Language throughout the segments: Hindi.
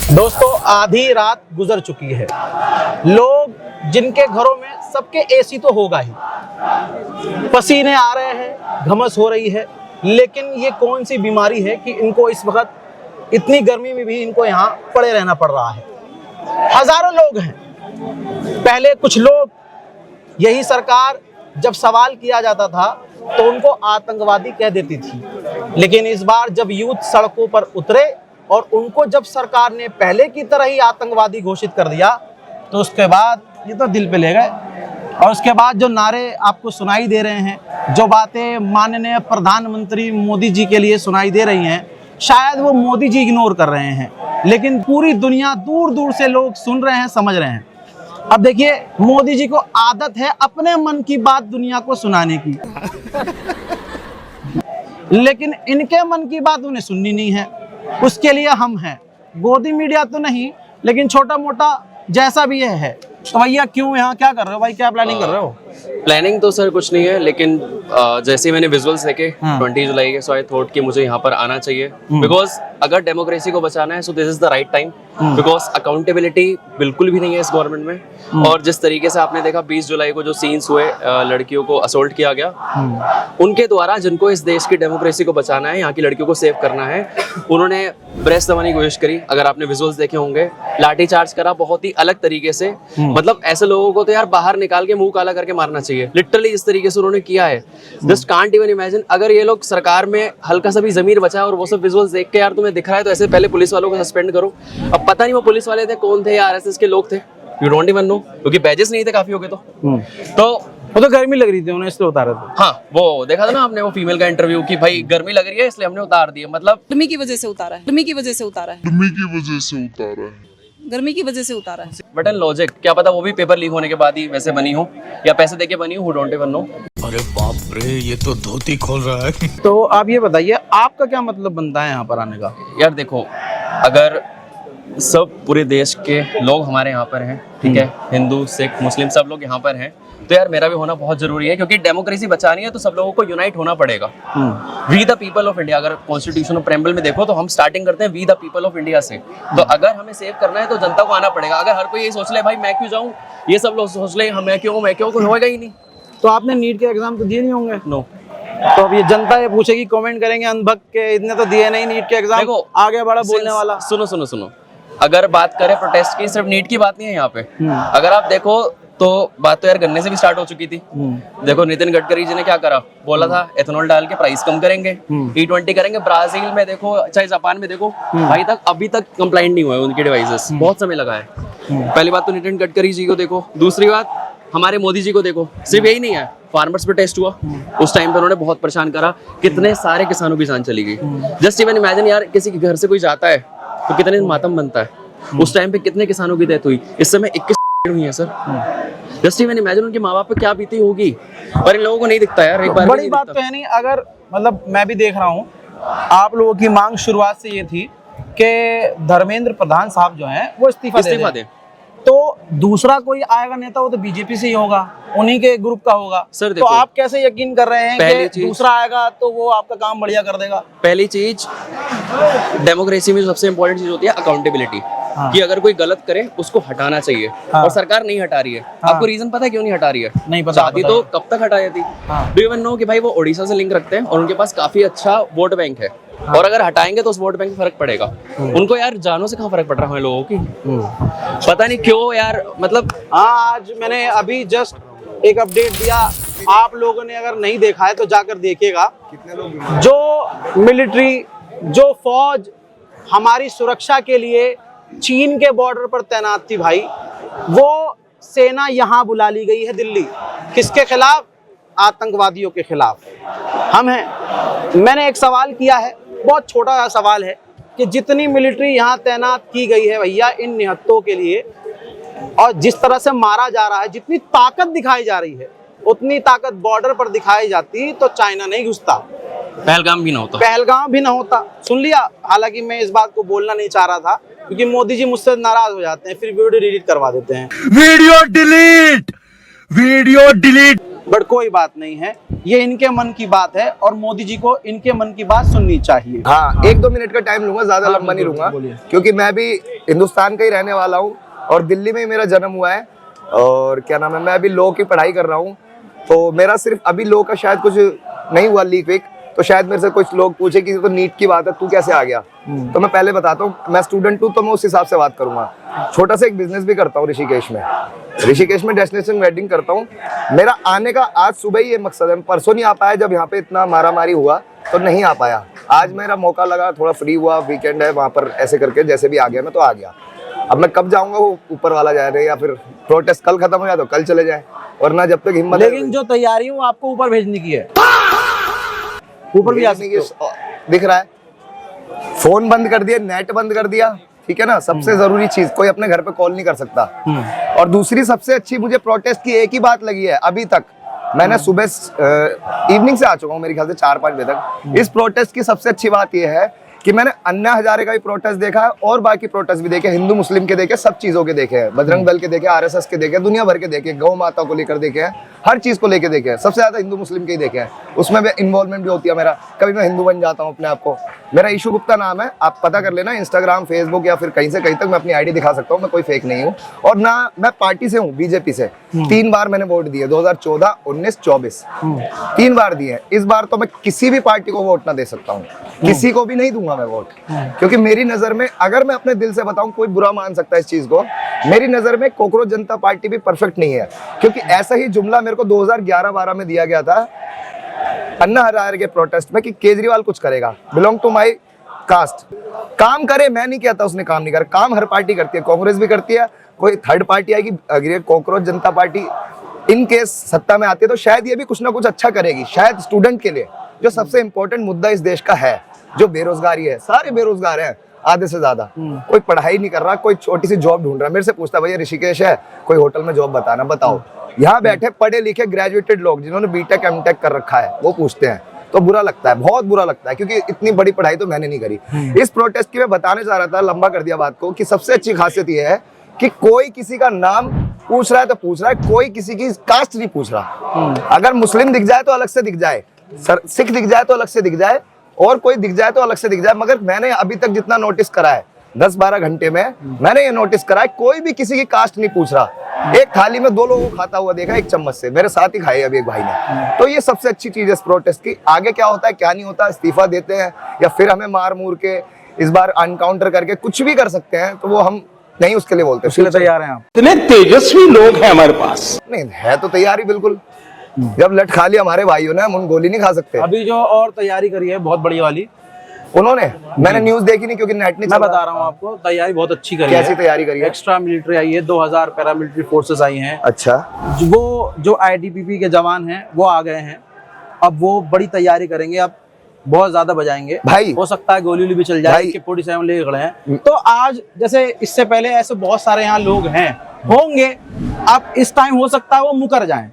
दोस्तों, आधी रात गुजर चुकी है। लोग जिनके घरों में सबके एसी तो होगा ही, पसीने आ रहे हैं, घमस हो रही है, लेकिन ये कौन सी बीमारी है कि इनको इस वक्त इतनी गर्मी में भी इनको यहाँ पड़े रहना पड़ रहा है। हजारों लोग हैं। पहले कुछ लोग, यही सरकार जब सवाल किया जाता था तो उनको आतंकवादी कह देती थी, लेकिन इस बार जब यूथ सड़कों पर उतरे और उनको जब सरकार ने पहले की तरह ही आतंकवादी घोषित कर दिया तो उसके बाद ये तो दिल पे ले गए। और उसके बाद जो नारे आपको सुनाई दे रहे हैं, जो बातें माननीय प्रधानमंत्री मोदी जी के लिए सुनाई दे रही हैं, शायद वो मोदी जी इग्नोर कर रहे हैं, लेकिन पूरी दुनिया, दूर दूर से लोग सुन रहे हैं, समझ रहे हैं। अब देखिए, मोदी जी को आदत है अपने मन की बात दुनिया को सुनाने की, लेकिन इनके मन की बात उन्हें सुननी नहीं है। उसके लिए हम हैं। गोदी मीडिया तो नहीं, लेकिन छोटा मोटा जैसा भी है। तो भैया क्यों यहाँ क्या कर रहे हो भाई, क्या प्लानिंग कर रहे हो? प्लानिंग तो सर कुछ नहीं है, लेकिन जैसे मैंने विजुअल्स देखे 20 जुलाई के, सो आई थॉट कि मुझे यहाँ पर आना चाहिए, बिकॉज अगर डेमोक्रेसी को बचाना है so this is the right time, because accountability बिल्कुल भी नहीं है इस गवर्नमेंट में। और जिस तरीके से आपने देखा 20 जुलाई को जो सीन्स हुए, लड़कियों को असोल्ट किया गया, उनके द्वारा, जिनको इस देश की डेमोक्रेसी को बचाना है, यहाँ की लड़कियों को सेव करना है, उन्होंने ब्रेस्ट दबाने की कोशिश करी। अगर आपने विजुअल्स देखे होंगे, लाठीचार्ज करा बहुत ही अलग तरीके से। मतलब ऐसे लोगों को तो यार बाहर निकाल के मुंह काला करके मारना चाहिए, लिटरली इस तरीके से उन्होंने किया है। जस्ट कांट इवन इमेजिन, अगर ये लोग सरकार में हल्का सा भी जमीर बचा और वो सब विजुअल्स देख के यार तुम्हें दिख रहा है, तो ऐसे पहले पुलिस वालों को सस्पेंड करो। अब पता नहीं वो पुलिस वाले थे, कौन थे, या आरएसएस के लोग थे, यू डोंट इवन नो, क्योंकि बैजेस नहीं थे काफी हो गए। तो वो तो गर्मी लग रही थी, उन्हें इसलिए उतारा था। हाँ, वो देखा था ना आपने वो फीमेल का इंटरव्यू कि भाई गर्मी लग रही है इसलिए हमने उतार दिया। मतलब गर्मी की वजह से उतारा है, गर्मी की वजह से उतारा है, गर्मी की वजह से उतारा है, गर्मी की वजह से उतारा है। बट एन लॉजिक, क्या पता वो भी पेपर लीक होने के बाद ही वैसे बनी हो, या पैसे देके बनी हो, डोंट इवन नो। अरे बाप रे, ये तो धोती खोल रहा है। तो आप ये बताइए, आपका क्या मतलब बनता है यहाँ पर आने का? यार देखो, अगर सब पूरे देश के लोग हमारे यहाँ पर हैं, ठीक है, हिंदू, सिख, मुस्लिम सब लोग यहाँ पर हैं, तो यार मेरा भी होना बहुत जरूरी है, क्योंकि डेमोक्रेसी बचानी है तो सब लोगों को यूनाइट होना पड़ेगा। We the people of India, अगर कॉन्स्टिट्यूशन ऑफ प्रेम्बल में देखो तो हम स्टार्टिंग करते हैं we the people of India से। तो अगर हमें सेव करना है तो जनता को आना पड़ेगा। अगर हर कोई ये सोच ले भाई मैं क्यों जाऊँ, ये सब लोग सोच ले मैं क्यों, कोई होगा ही नहीं। तो आपने नीट के एग्जाम तो दिए नहीं होंगे? नो। तो अब ये जनता ये पूछेगी, कमेंट करेंगे, अंधभक्त के इतने तो दिए नहीं नीट के एग्जाम, देखो आगे बड़ा बोलने वाला। सुनो, अगर बात करें प्रोटेस्ट की, सिर्फ नीट की बात नहीं है यहाँ पे। अगर आप देखो तो बात तो यार गन्ने से भी स्टार्ट हो चुकी थी। देखो नितिन गडकरी जी ने क्या करा, बोला था एथेनॉल डाल के प्राइस कम करेंगे, E20 करेंगे। ब्राजील में देखो, चाहे जापान में देखो, अभी तक कंप्लाइंट नहीं हुआ है उनके डिवाइसेस, बहुत समय लगा है। पहली बात तो नितिन गडकरी जी को देखो, दूसरी बात हमारे मोदी जी को देखो। सिर्फ यही नहीं है, फार्मर्स प्रोटेस्ट हुआ, उस टाइम पे उन्होंने बहुत परेशान करा, कितने सारे किसानों की जान चली गई। जस्ट इवन इमेजिन यार, किसी के घर से कोई जाता है तो कितने मातम बनता है, उस टाइम पे कितने किसानों की डेथ हुई। इस समय 21 हुई है सर। जस्ट इवन इमेजिन उनके माँ बाप पे क्या बीती होगी, पर इन लोगों को नहीं दिखता यार। एक बार बड़ी बात तो है नहीं। अगर मतलब मैं भी देख रहा हूँ, आप लोगों की मांग शुरुआत से ये थी कि धर्मेंद्र प्रधान साहब जो हैं वो इस्तीफा दे। तो दूसरा कोई आएगा नेता, वो तो बीजेपी से ही होगा, उन्हीं के ग्रुप का होगा। सर तो आप कैसे यकीन कर रहे हैं कि दूसरा आएगा तो वो आपका काम बढ़िया कर देगा? पहली चीज, डेमोक्रेसी में सबसे इंपॉर्टेंट चीज होती है अकाउंटेबिलिटी। कि अगर कोई गलत करे उसको हटाना चाहिए। और सरकार नहीं हटा रही है। आपको रीजन पता है क्यों नहीं हटा रही है? नहीं पता। चाहती तो कब तक हटा जाती। डू यू इवन नो कि भाई वो ओडिशा से लिंक रखते हैं और उनके पास काफी अच्छा वोट बैंक है। और अगर हटाएंगे तो उस वोट बैंक में फर्क पड़ेगा। उनको यार जानों से कहाँ फर्क पड़ रहा है लोगों की, पता नहीं क्यों यार। मतलब आज मैंने अभी जस्ट एक अपडेट दिया, आप लोगों ने अगर नहीं देखा है तो जाकर देखिएगा। जो मिलिट्री, जो फौज हमारी सुरक्षा के लिए चीन के बॉर्डर पर तैनात थी भाई, वो सेना यहाँ बुला ली गई है दिल्ली। किसके खिलाफ? आतंकवादियों के खिलाफ। हम हैं। मैंने एक सवाल किया है, बहुत छोटा सा सवाल है, कि जितनी मिलिट्री यहाँ तैनात की गई है भैया इन निहत्तों के लिए, और जिस तरह से मारा जा रहा है, जितनी ताकत दिखाई जा रही है, उतनी ताकत बॉर्डर पर दिखाई जाती तो चाइना नहीं घुसता, पहलगाम भी ना होता। सुन लिया। हालांकि मैं इस बात को बोलना नहीं चाह रहा था, क्योंकि मोदी जी मुझसे नाराज हो जाते हैं, फिर वीडियो डिलीट करवा देते हैं। Video delete. बट कोई बात नहीं है, ये इनके मन की बात है और मोदी जी को इनके मन की बात सुननी चाहिए। हाँ, 1-2 मिनट का टाइम लूंगा, ज्यादा लंबा नहीं लूंगा, क्योंकि मैं भी हिंदुस्तान का ही रहने वाला हूँ और दिल्ली में ही मेरा जन्म हुआ है। और क्या नाम है, मैं अभी लॉ की पढ़ाई कर रहा हूँ, तो मेरा सिर्फ अभी लॉ का शायद कुछ नहीं हुआ लीक वीक, तो शायद मेरे से कुछ लोग पूछे कि तो नीट की बात है, तू कैसे आ गया। तो मैं पहले बताता हूँ, मैं स्टूडेंट हूँ तो मैं उस हिसाब से बात करूंगा। छोटा सा एक बिजनेस भी करता हूँ ऋषिकेश में डेस्टिनेशन वेडिंग करता हूँ। मेरा आने का आज सुबह ही ये मकसद है, परसों नहीं आ पाया, जब यहाँ पे इतना मारामारी हुआ तो नहीं आ पाया। आज मेरा मौका लगा, थोड़ा फ्री हुआ, वीकेंड है वहाँ पर, ऐसे करके जैसे भी आ गया मैं तो आ गया। अब मैं कब जाऊंगा वो ऊपर वाला जा रहे, या फिर प्रोटेस्ट कल खत्म हो जाए तो कल चले जाए, वरना जब तक हिम्मत। लेकिन जो तैयारी वो आपको ऊपर भेजने की है, ऊपर भी आ सकते हो। दिख रहा है, फोन बंद कर दिया, नेट बंद कर दिया, ठीक है ना। सबसे जरूरी चीज, कोई अपने घर पे कॉल नहीं कर सकता। और दूसरी सबसे अच्छी मुझे प्रोटेस्ट की एक ही बात लगी है अभी तक, मैंने सुबह इवनिंग से आ चुका हूँ मेरे ख्याल से 4-5 बजे तक। इस प्रोटेस्ट की सबसे अच्छी बात यह है कि मैंने अन्ना हजारे का भी प्रोटेस्ट देखा है और बाकी प्रोटेस्ट भी देखे, हिंदू मुस्लिम के देखे, सब चीजों के देखे हैं, बजरंग दल के देखे, आरएसएस के देखे, दुनिया भर के देखे, गौ माता को लेकर देखे हैं, हर चीज को लेकर देखे हैं। सबसे ज्यादा हिंदू मुस्लिम के ही देखे हैं, उसमें भी इन्वॉल्वमेंट भी होती है मेरा। कभी मैं हिंदू बन जाता हूँ अपने आप को। मेरा ईशू गुप्ता नाम है, आप पता कर लेना, इंस्टाग्राम, फेसबुक या फिर कहीं से कहीं तक मैं अपनी आईडी दिखा सकता हूँ, मैं कोई फेक नहीं हूँ। और ना मैं पार्टी से हूँ, बीजेपी से 3 बार मैंने वोट दिए, 2014, 19, 24 3 बार दिए। इस बार तो मैं किसी भी पार्टी को वोट ना दे सकता हूँ, किसी को भी नहीं दूंगा मैं वोट, क्योंकि मेरी नजर में, अगर मैं अपने दिल से बताऊं, कोई बुरा मान सकता है इस चीज को, मेरी नजर में कॉकरोच जनता पार्टी भी परफेक्ट नहीं है। क्योंकि ऐसा ही जुमला मेरे को 2011-12 में दिया गया था अन्ना हजारे के प्रोटेस्ट में कि केजरीवाल कुछ करेगा, बिलोंग टू माई कास्ट, काम करे। मैं नहीं कहता उसने काम नहीं करा, काम हर पार्टी करती है, कांग्रेस भी करती है, कोई थर्ड पार्टी आएगी, अगर cockroach Janata party in case सत्ता में आती है तो शायद ये भी कुछ ना कुछ अच्छा करेगी, शायद स्टूडेंट के लिए, जो सबसे इंपॉर्टेंट मुद्दा इस देश का है, जो बेरोजगारी है। सारे बेरोजगार हैं आधे से ज्यादा, कोई पढ़ाई नहीं कर रहा, कोई छोटी सी जॉब ढूंढ रहा है। मेरे से पूछता है, भैया ऋषिकेश है, कोई होटल में जॉब बताना, बताओ। यहाँ बैठे पढ़े लिखे ग्रेजुएटेड लोग जिन्होंने बीटेक एमटेक कर रखा है वो पूछते हैं, तो बुरा लगता है, बहुत बुरा लगता है, क्योंकि इतनी बड़ी पढ़ाई तो मैंने नहीं करी। इस प्रोटेस्ट की मैं बताने चाह रहा था, लंबा कर दिया बात को, कि सबसे अच्छी खासियत यह है कि कोई किसी का नाम पूछ रहा है तो पूछ रहा है, कोई किसी की कास्ट नहीं पूछ रहा। अगर मुस्लिम दिख जाए तो अलग से दिख जाए, सिख दिख जाए तो अलग से दिख जाए, और कोई दिख जाए तो अलग से दिख जाए। मगर मैंने अभी तक जितना नोटिस करा है 10-12 घंटे में, मैंने ये नोटिस करा है कोई भी किसी की कास्ट नहीं पूछ रहा। एक थाली में 2 लोगों को खाता हुआ देखा, एक चम्मच से, मेरे साथ ही खाए अभी एक भाई ने। तो ये सबसे अच्छी चीज है इस प्रोटेस्ट की। आगे क्या होता है क्या नहीं होता, इस्तीफा देते हैं या फिर हमें मार मूर के इस बार अनकाउंटर करके कुछ भी कर सकते हैं, तो वो हम नहीं उसके लिए बोलते, उसके लिए तैयार हैं आप? इतने तेजस्वी लोग हैं हमारे पास। नहीं है तो तैयारी बिल्कुल, जब लट खा लिया हमारे भाइयों ने, हम उन गोली नहीं खा सकते। अभी जो और तैयारी करी है बहुत बड़ी वाली उन्होंने, मैंने न्यूज देखी नहीं क्योंकि नेट नहीं, मैं बता रहा हूँ आपको, तैयारी बहुत अच्छी करी है। कैसी तैयारी करी है? एक्स्ट्रा मिलिट्री आई है, 2000 पैरामिलिट्री फोर्सेस आई हैं। अच्छा, वो जो आईटीबीपी के जवान हैं वो आ गए हैं, अब वो बड़ी तैयारी करेंगे, अब बहुत ज्यादा बजाएंगे भाई। हो सकता है गोली भी चल जाए, कि 47 लेके खड़े हैं। तो आज जैसे इससे पहले ऐसे बहुत सारे यहाँ लोग हैं होंगे, अब इस टाइम हो सकता है वो मुकर जाएं।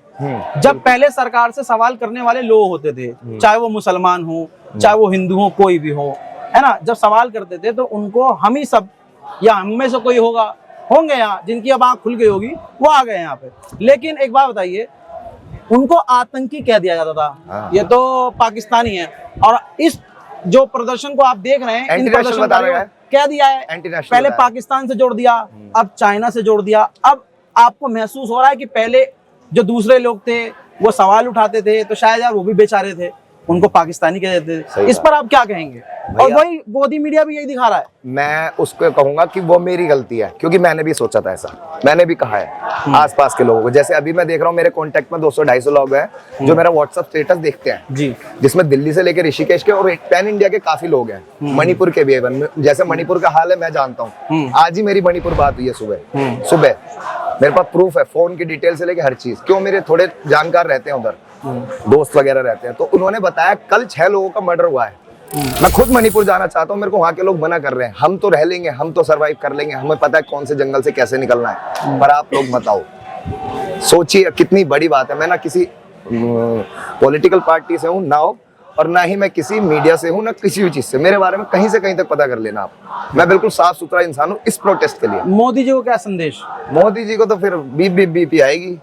जब पहले सरकार से सवाल करने वाले लोग होते थे, चाहे वो मुसलमान हो, चाहे वो हिंदू हो, कोई भी हो, है ना, जब सवाल करते थे तो उनको हम ही सब या हम में से कोई होंगे यहाँ जिनकी अब आंख खुल गई होगी, वो आ गए यहाँ पे। लेकिन एक बात बताइए, उनको आतंकी कह दिया जाता था, ये तो पाकिस्तानी है, और इस जो प्रदर्शन को आप देख रहे हैं, इन प्रदर्शनकारियों कह दिया है, पहले पाकिस्तान से जोड़ दिया, अब चाइना से जोड़ दिया। अब आपको महसूस हो रहा है कि पहले जो दूसरे लोग थे वो सवाल उठाते थे तो शायद यार वो भी बेचारे थे, उनको पाकिस्तानी कह देते थे। इस पर आप क्या कहेंगे? और वही मोदी मीडिया भी यही दिखा रहा है। मैं उसको कहूंगा कि वो मेरी गलती है, क्योंकि मैंने भी सोचा था ऐसा, मैंने भी कहा है आसपास के लोगों को। जैसे अभी मैं देख रहा हूँ मेरे कांटेक्ट में 200-250 लोग हैं जो मेरा व्हाट्सएप स्टेटस देखते हैं जी, जिसमें दिल्ली से लेकर ऋषिकेश के और पैन इंडिया के काफी लोग हैं, मणिपुर के भी। जैसे मणिपुर का हाल है मैं जानता हूँ, आज ही मेरी मणिपुर बात हुई है सुबह, मेरे पास प्रूफ है, फोन की डिटेल से लेके हर चीज। क्यों, मेरे थोड़े जानकार रहते हैं उधर, दोस्त वगैरह रहते हैं, तो उन्होंने बताया कल 6 लोगों का मर्डर हुआ है। मैं खुद मणिपुर जाना चाहता हूँ, मेरे को वहाँ के लोग मना कर रहे हैं। हम तो रह लेंगे, हम तो सरवाइव कर लेंगे, हमें पता है कौन से जंगल से कैसे निकलना है, पर आप लोग बताओ। सोचिए कितनी बड़ी बात है। मैं ना किसी पॉलिटिकल पार्टी से हूँ ना हो, और ना ही मैं किसी मीडिया से हूँ, ना किसी भी चीज से। मेरे बारे में कहीं से कहीं तक पता कर लेना आप, मैं बिल्कुल साफ सुथरा इंसान हूँ इस प्रोटेस्ट के लिए। मोदी जी को क्या संदेश? मोदी जी को तो फिर बीपी आएगी,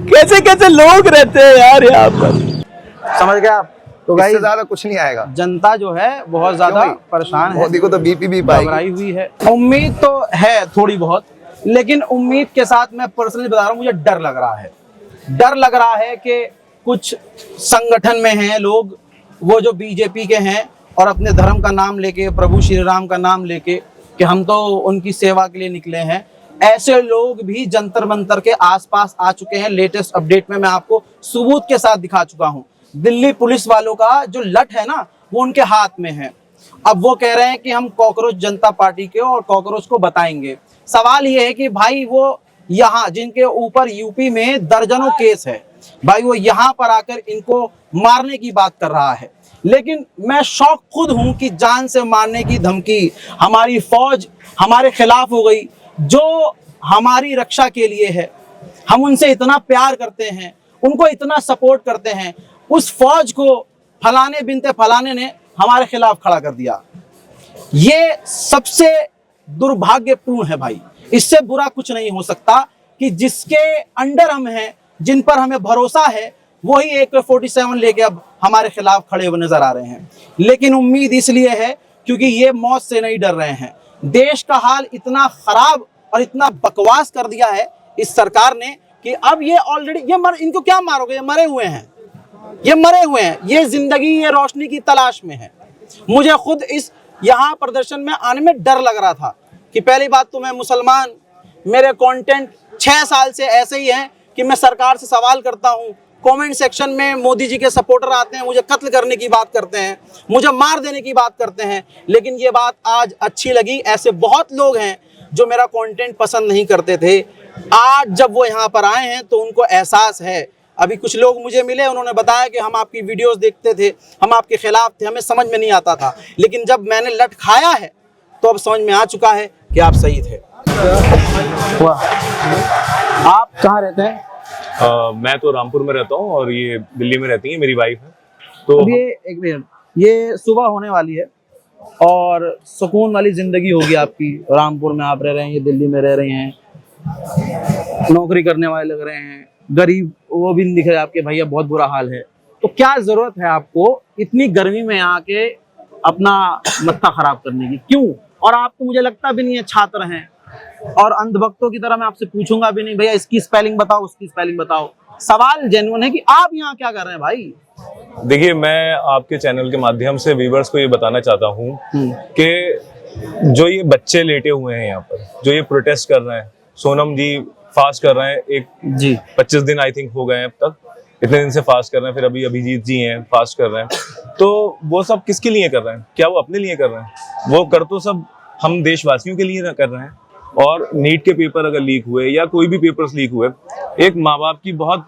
कैसे कैसे लोग रहते हैं यार यहाँ पर, समझ गए आप। तो इससे गाइस ज्यादा कुछ नहीं आएगा। जनता जो है बहुत ज्यादा क्यों भाई? परेशान है, मोदी को तो बीपी भी घबराई पाएगी। हुई है। उम्मीद तो है थोड़ी बहुत, लेकिन उम्मीद के साथ मैं पर्सनली बता रहा हूँ, मुझे डर लग रहा है। डर लग रहा है कि कुछ संगठन में हैं लोग, वो जो बीजेपी के हैं और अपने धर्म का नाम लेके, प्रभु श्री राम का नाम लेके कि हम तो उनकी सेवा के लिए निकले हैं, ऐसे लोग भी जंतर मंतर के आसपास आ चुके हैं। लेटेस्ट अपडेट में मैं आपको सबूत के साथ दिखा चुका हूं। दिल्ली पुलिस वालों का जो लठ है ना, वो उनके हाथ में है। अब वो कह रहे हैं कि हम कॉकरोच जनता पार्टी के और कॉकरोच को बताएंगे। सवाल ये है कि भाई वो यहाँ जिनके ऊपर यूपी में दर्जनों केस है, भाई वो यहाँ पर आकर इनको मारने की बात कर रहा है। लेकिन मैं शौक खुद हूं कि जान से मारने की धमकी हमारी फौज हमारे खिलाफ हो गई, जो हमारी रक्षा के लिए है। हम उनसे इतना प्यार करते हैं, उनको इतना सपोर्ट करते हैं, उस फौज को फलाने बिनते फलाने ने हमारे खिलाफ खड़ा कर दिया। ये सबसे दुर्भाग्यपूर्ण है भाई। इससे बुरा कुछ नहीं हो सकता कि जिसके अंडर हम हैं, जिन पर हमें भरोसा है, वही AK-47 लेके अब हमारे खिलाफ खड़े हुए नजर आ रहे हैं। लेकिन उम्मीद इसलिए है क्योंकि ये मौत से नहीं डर रहे हैं। देश का हाल इतना खराब और इतना बकवास कर दिया है इस सरकार ने कि अब ये ऑलरेडी इनको क्या मारोगे, ये मरे हुए हैं, ये मरे हुए हैं, ये जिंदगी ये रोशनी की तलाश में है। मुझे खुद इस यहाँ प्रदर्शन में आने में डर लग रहा था कि पहली बात तो मैं मुसलमान, मेरे कंटेंट 6 साल से ऐसे ही हैं कि मैं सरकार से सवाल करता हूँ। कमेंट सेक्शन में मोदी जी के सपोर्टर आते हैं, मुझे कत्ल करने की बात करते हैं, मुझे मार देने की बात करते हैं। लेकिन ये बात आज अच्छी लगी। ऐसे बहुत लोग हैं जो मेरा कंटेंट पसंद नहीं करते थे, आज जब वो यहाँ पर आए हैं तो उनको एहसास है। अभी कुछ लोग मुझे मिले, उन्होंने बताया कि हम आपकी वीडियोस देखते थे, हम आपके खिलाफ थे, हमें समझ में नहीं आता था, लेकिन जब मैंने लठ खाया है तो अब समझ में आ चुका है कि आप सही थे। आप कहाँ रहते हैं? मैं तो रामपुर में रहता हूँ और ये दिल्ली में रहती है, मेरी वाइफ है। तो अब ये एक मिनट, ये सुबह होने वाली है और सुकून वाली जिंदगी होगी आपकी। रामपुर में आप रह रहे हैं, ये दिल्ली में रह रहे हैं, नौकरी करने वाले लग रहे हैं, गरीब वो भी नहीं दिख रहे आपके, भैया बहुत बुरा हाल है। तो क्या जरूरत है आपको इतनी गर्मी में आके अपना मत्था खराब करने की, क्यों? और आप तो मुझे लगता भी नहीं है छात्र हैं, और अंधभक्तों की तरह मैं आपसे पूछूंगा भी नहीं भैया इसकी स्पेलिंग बताओ, उसकी स्पेलिंग बताओ। सवाल जेन्युइन है कि आप यहाँ क्या कर रहे हैं भाई? देखिए, मैं आपके चैनल के माध्यम से व्यूवर्स को ये बताना चाहता हूँ कि जो ये बच्चे लेटे हुए हैं यहाँ पर, जो ये प्रोटेस्ट कर रहे हैं, सोनम जी फास्ट कर रहे हैं, एक जी 25 दिन आई थिंक हो गए हैं अब तक, इतने दिन से फास्ट कर रहे हैं, फिर अभी अभिजीत जी हैं फास्ट कर रहे हैं। तो वो सब किसके लिए कर रहे हैं? क्या वो अपने लिए कर रहे हैं? वो कर तो सब हम देशवासियों के लिए ना कर रहे हैं। और नीट के पेपर अगर लीक हुए या कोई भी पेपर्स लीक हुए, एक माँ बाप की बहुत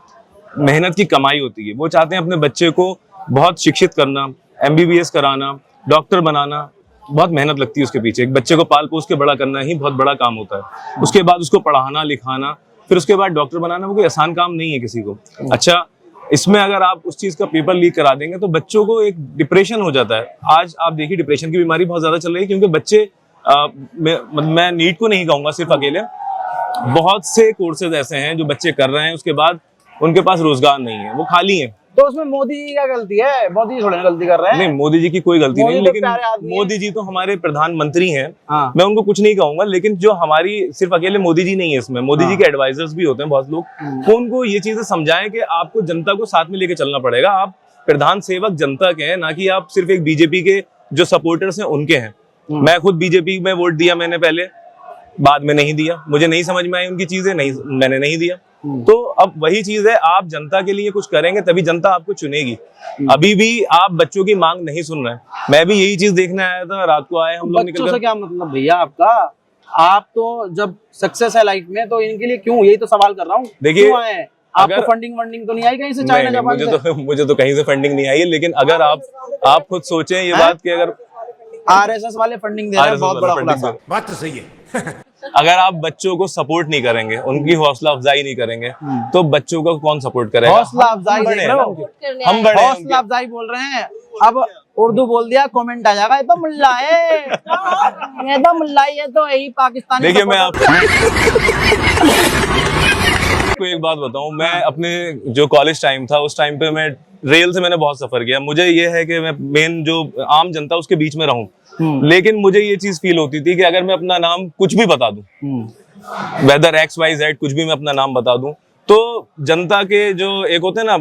मेहनत की कमाई होती है। वो चाहते हैं अपने बच्चे को बहुत शिक्षित करना, MBBS कराना, डॉक्टर बनाना, बहुत मेहनत लगती है उसके पीछे। एक बच्चे को पाल पोस के बड़ा करना ही बहुत बड़ा काम होता है। उसके बाद उसको पढ़ाना लिखाना, फिर उसके बाद डॉक्टर बनाना, वो कोई आसान काम नहीं है किसी को। अच्छा, इसमें अगर आप उस चीज का पेपर लीक करा देंगे तो बच्चों को एक डिप्रेशन हो जाता है। आज आप देखिए डिप्रेशन की बीमारी बहुत ज्यादा चल रही है, क्योंकि बच्चे मैं नीट को नहीं कहूंगा सिर्फ अकेले, बहुत से कोर्सेज ऐसे हैं जो बच्चे कर रहे हैं, उसके बाद उनके पास रोजगार नहीं है, वो खाली हैं। तो उसमें मोदी जी क्या गलती है? मोदी जी थोड़ी ना गलती कर रहे हैं। नहीं, मोदी जी की कोई गलती मोदी नहीं, तो लेकिन प्यारे आदमी हैं। मोदी जी तो हमारे प्रधानमंत्री हैं। हाँ। मैं उनको कुछ नहीं कहूंगा, लेकिन जो हमारी सिर्फ अकेले मोदी जी नहीं है इसमें, मोदी जी के एडवाइजर्स भी होते हैं बहुत लोग। तो उनको ये चीजें समझाएं कि आपको जनता को साथ में लेके चलना पड़ेगा। आप प्रधान सेवक जनता के हैं, ना कि आप सिर्फ एक बीजेपी के जो सपोर्टर्स हैं उनके हैं। मैं खुद बीजेपी में वोट दिया, मैंने पहले, बाद में नहीं दिया, मुझे नहीं समझ में आई उनकी चीजें, नहीं मैंने नहीं दिया। तो अब वही चीज है, आप जनता के लिए कुछ करेंगे तभी जनता आपको चुनेगी। अभी भी आप बच्चों की मांग नहीं सुन रहे हैं। मैं भी यही चीज देखने आया था, रात को आए हम लोग निकल बच्चों से कर। क्या मतलब भैया आपका? आप तो जब सक्सेस है लाइफ में तो इनके लिए क्यों, यही तो सवाल कर रहा हूँ। देखिए, क्यों आए? आपको अगर- फंडिंग वंडिंग तो नहीं आई कहीं से, चाइना नहीं, जापान से? मुझे तो कहीं से फंडिंग नहीं आई है, लेकिन अगर आप खुद सोचें ये बात कि अगर RSS वाले फंडिंग दे रहे हैं, बहुत बड़ा खुलासा। बात तो सही है। अगर आप बच्चों को सपोर्ट नहीं करेंगे, उनकी हौसला अफजाई नहीं करेंगे, तो बच्चों को कौन सपोर्ट करेगा? हौसला अफजाई हम बड़े देख हैं रहे ना हो? उनके। हम बड़े हैं हौसला उनके। अफजाई बोल रहे हैं, अब उर्दू बोल दिया कमेंट आ जाएगा, ये तो मुल्ला है, ये तो मुल्ला है, ये तो यही पाकिस्तानी। देखिए मैं आपको एक बात बताऊं, मैं अपने जो कॉलेज टाइम था उस टाइम पे मैं रेल से मैंने बहुत सफर किया। मुझे ये है कि मैं मेन जो आम जनता उसके बीच में रहूं, लेकिन मुझे ये चीज फील होती थी कि अगर मैं अपना नाम कुछ भी बता दूं, वेदर XYZ कुछ भी मैं अपना नाम बता दूं, तो जनता के जो एक होते हैं ना,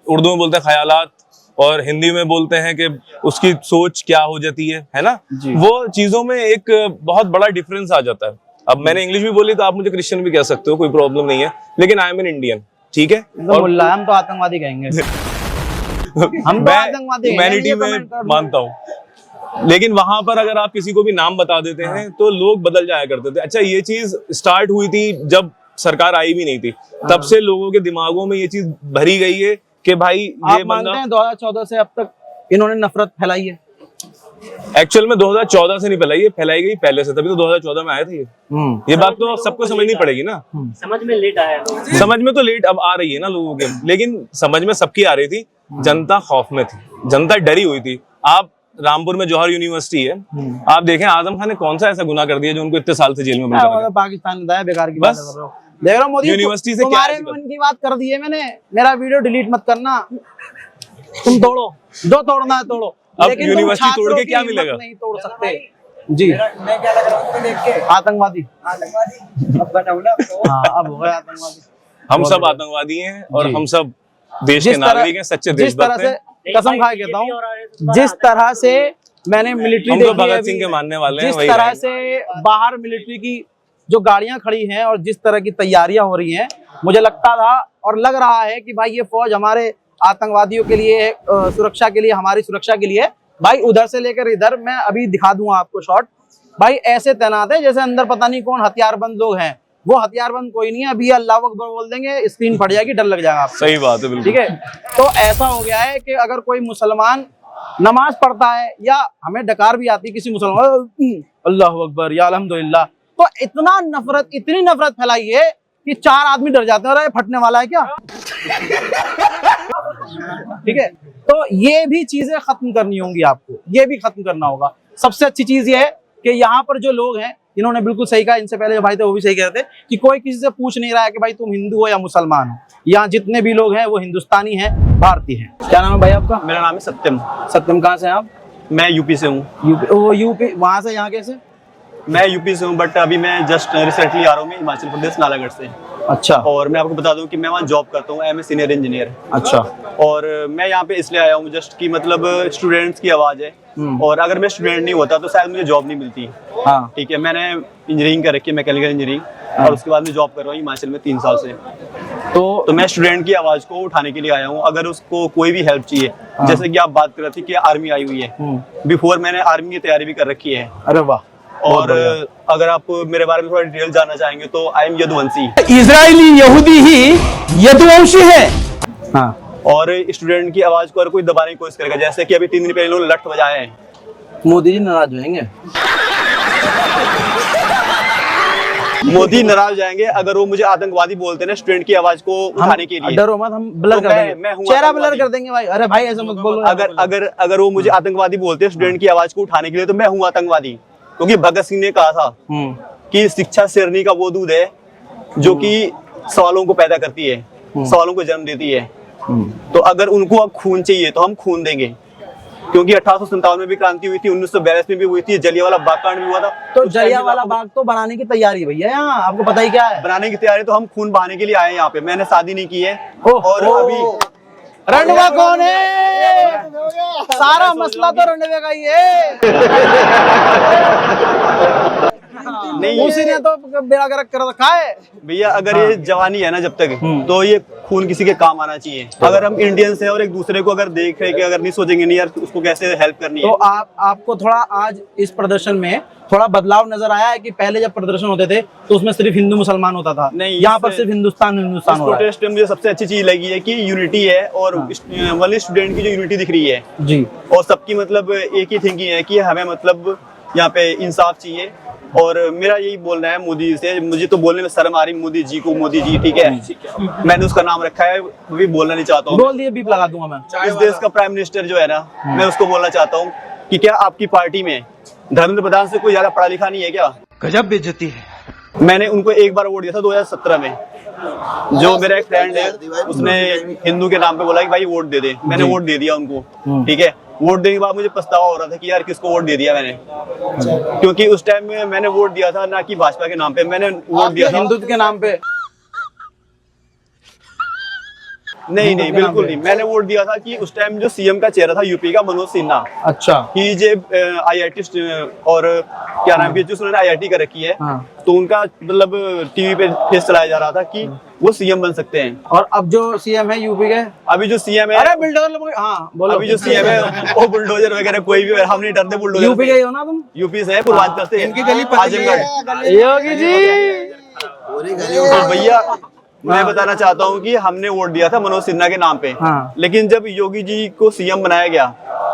उर्दू में बोलते हैं ख्यालात और हिंदी में बोलते हैं कि उसकी सोच क्या हो जाती है ना, वो चीजों में एक बहुत बड़ा डिफरेंस आ जाता है। अब मैंने इंग्लिश भी बोली तो आप मुझे क्रिश्चियन भी कह सकते हो, कोई प्रॉब्लम नहीं है, लेकिन आई एम एन इंडियन, ठीक है। तो मुल्ला, हम तो आतंकवादी कहेंगे। हम तो आतंकवादी ह्यूमैनिटी में मानता हूँ, लेकिन वहां पर अगर आप किसी को भी नाम बता देते हैं तो लोग बदल जाया करते थे। अच्छा, ये चीज स्टार्ट हुई थी जब सरकार आई भी नहीं थी, तब से लोगों के दिमागों में ये चीज भरी गई है कि भाई ये मानते हैं 2014 से अब तक इन्होंने नफरत फैलाई है। एक्चुअल में 2014 से नहीं फैलाई है, फैलाई गई पहले से, तभी तो 2014 में आए थे ये बात तो सबको समझनी पड़ेगी ना। समझ में लेट आया, समझ में तो लेट अब आ रही है ना लोगों के, लेकिन समझ में सबकी आ रही थी। जनता खौफ में थी, जनता डरी हुई थी। आप रामपुर में जौहर यूनिवर्सिटी है, आप देखें आजम खान ने कौन सा ऐसा गुनाह कर दिया जो उनको इतने साल से जेल में बंद कर दिया। पाकिस्तान ने बेकार की बात कर रहे हो। देख रहा हूं मोदी, यूनिवर्सिटी से तुम्हारे मन की बात कर दी है मैंने, मेरा वीडियो डिलीट मत करना, तुम तोड़ो जो तोड़ना है तोड़ो, अब लेकिन यूनिवर्सिटी तोड़ के क्या मिलेगा? नहीं तोड़ सकते जी। मैं क्या लगा तुम्हें देख के? आतंकवादी अब बनाओ ना। हाँ, अब हो गए आतंकवादी। हम सब आतंकवादी हैं और हम सब देश के नागरिक हैं, सच्चे देशभक्त हैं। कसम खा के कहता हूँ, जिस तरह से मैंने मिलिट्री देखी है, भगत सिंह के मानने वाले हैं, जिस वही तरह से बाहर मिलिट्री की जो गाड़ियां खड़ी हैं और जिस तरह की तैयारियां हो रही हैं, मुझे लगता था और लग रहा है कि भाई ये फौज हमारे आतंकवादियों के लिए, सुरक्षा के लिए, हमारी सुरक्षा के लिए, भाई उधर से लेकर इधर, मैं अभी दिखा दूंगा आपको शॉट, भाई ऐसे तैनात है जैसे अंदर पता नहीं कौन हथियारबंद लोग हैं। वो हथियारबंद कोई नहीं है, अभी अल्लाह अकबर बोल देंगे स्क्रीन फट जाएगी, डर लग जाएगा आपको। सही बात है, बिल्कुल ठीक है। तो ऐसा हो गया है कि अगर कोई मुसलमान नमाज पढ़ता है या हमें डकार भी आती है किसी मुसलमान, अल्लाह अकबर या अल्हम्दुलिल्लाह, तो इतना नफरत, इतनी नफरत फैलाई है कि 4 आदमी डर जाते हैं, अरे फटने वाला है क्या। ठीक है, तो ये भी चीजें खत्म करनी होंगी आपको, ये भी खत्म करना होगा। सबसे अच्छी चीज ये है कि यहाँ पर जो लोग हैं, इन्होंने बिल्कुल सही कहा, इनसे पहले जो भाई थे वो भी सही कह रहे थे कि कोई किसी से पूछ नहीं रहा है कि भाई तुम हिंदू हो या मुसलमान हो। यहाँ जितने भी लोग हैं वो हिंदुस्तानी हैं, भारतीय हैं। क्या नाम है भाई आपका? मेरा नाम है सत्यम। सत्यम, कहाँ से हैं आप? मैं यूपी से हूँ। यूपी, वहाँ से यहाँ कैसे? मैं यूपी से हूँ, बट अभी मैं जस्ट रिसेंटली आ रहा हूँ, मैं हिमाचल प्रदेश नालागढ़ से। अच्छा। और मैं आपको बता दूं कि मैं वहाँ जॉब करता हूँ, एम ए सीनियर इंजीनियर। अच्छा। और मैं यहाँ पे इसलिए आया हूँ जस्ट कि मतलब स्टूडेंट्स की आवाज़ है, और अगर मैं स्टूडेंट नहीं होता तो शायद मुझे जॉब नहीं मिलती। हाँ। ठीक है, मैंने इंजीनियरिंग कर रखी है, मैकेनिकल इंजीनियरिंग, और उसके बाद मैं जॉब कर रहा हूँ हिमाचल में 3 साल से। तो मैं स्टूडेंट की आवाज़ को उठाने के लिए आया हूँ। अगर उसको कोई भी हेल्प चाहिए, जैसे कि आप बात कर रहे थे कि आर्मी आई हुई है, बिफोर मैंने आर्मी की तैयारी भी कर रखी है। अरे वाह। और अगर आप मेरे बारे में थोड़ा डिटेल जानना चाहेंगे तो आई एम यदुवंशी। इजरायली यहूदी ही यदुवंशी है। हाँ। और स्टूडेंट की आवाज को अगर कोई दबाने की कोशिश करेगा, जैसे कि अभी 3 दिन पहले लोग लठ बजाए हैं, मोदी जी नाराज हो जाएंगे। मोदी नाराज हो जाएंगे अगर वो मुझे आतंकवादी बोलते हैं स्टूडेंट की आवाज को उठाने के लिए। डरो मत, हम ब्लर तो कर देंगे, मैं हूँ चेहरा आतंकवादी। ब्लर कर देंगे भाई। अरे भाई ऐसा मत बोलो। अगर वो मुझे आतंकवादी बोलते हैं स्टूडेंट की आवाज को उठाने के लिए, तो मैं हूँ आतंकवादी। क्योंकि भगत सिंह ने कहा था कि शिक्षा शेरनी का वो दूध है जो कि सवालों को पैदा करती है, सवालों को जन्म देती है। तो अगर उनको अब खून चाहिए तो हम खून देंगे, क्योंकि 1857 में भी क्रांति हुई थी, 1942 में भी हुई थी, जलियांवाला बाग कांड भी हुआ था। तो जलियांवाला बाग तो बनाने की तैयारी है भैया, यहाँ आपको पता ही क्या है। बनाने की तैयारी, तो हम खून बहाने के लिए आए हैं यहाँ पे। मैंने शादी नहीं की है। और अभी रणवा कौन है? सारा मसला तो रणवे का ही है। नहीं, उसी ने तो बेड़ा गर्क कर रखा है भैया। अगर ये जवानी है ना जब तक, तो ये खून किसी के काम आना चाहिए। अगर हम इंडियंस हैं और एक दूसरे को अगर देख रहे कि अगर नहीं सोचेंगे नहीं यार उसको कैसे हेल्प करनी है। तो आपको थोड़ा आज इस प्रदर्शन में थोड़ा बदलाव नजर आया है कि पहले जब प्रदर्शन होते थे तो उसमें सिर्फ हिंदू मुसलमान होता था, नहीं, यहाँ पर सिर्फ हिंदुस्तान हो रहा है। प्रोटेस्ट में मुझे सबसे अच्छी चीज लगी है कि यूनिटी है, और वाले स्टूडेंट की जो यूनिटी दिख रही है जी, और सबकी मतलब एक ही थिंकिंग है कि हमें मतलब यहाँ पे इंसाफ चाहिए। और मेरा यही बोलना है मोदी जी से, मुझे तो बोलने में शर्म आ रही मोदी जी को, मोदी जी ठीक है मैंने उसका नाम रखा है, वो भी बोलना नहीं चाहता हूँ। बोल दिए, बीप लगा दूंगा मैं। इस देश का प्राइम मिनिस्टर जो है ना, मैं उसको बोलना चाहता हूँ कि क्या आपकी पार्टी में धर्मेंद्र प्रधान से कोई ज्यादा पढ़ा लिखा नहीं है क्या? गजब बेइज्जती है। मैंने उनको एक बार वोट दिया था 2017 में। जो मेरा एक फ्रेंड है उसने हिंदू के नाम पे बोला कि भाई वोट दे दे, मैंने वोट दे दिया उनको, ठीक है। वोट देने के बाद मुझे पछतावा हो रहा था कि यार किसको वोट दे दिया मैंने, क्योंकि उस टाइम में मैंने वोट दिया था ना कि भाजपा के नाम पे, मैंने वोट दिया था हिंदुत्व के नाम पे। नहीं नहीं बिल्कुल नहीं, मैंने वोट दिया था कि उस टाइम जो सीएम का चेहरा था यूपी का मनोज सिन्हा, अच्छा, कि जे IIT और क्या नाम है उन्होंने IIT कर रखी है, हाँ। तो उनका मतलब टीवी पे फेस चलाया जा रहा था कि वो सीएम बन सकते हैं। और अब जो सीएम है यूपी के, अभी जो सीएम है, अरे बिल्डर, हाँ बोलो। अभी जो सीएम है वो बुलडोजर वगैरह कोई भी, हम नहीं डरते बुलडोजर। यूपी के ही हो ना तुम? यूपी से है, पूर्वांचल से, इनकी गली आजमगढ़। योगी जी तो भैया मैं बताना चाहता हूँ कि हमने वोट दिया था मनोज सिन्हा के नाम पे, हाँ। लेकिन जब योगी जी को सीएम बनाया गया,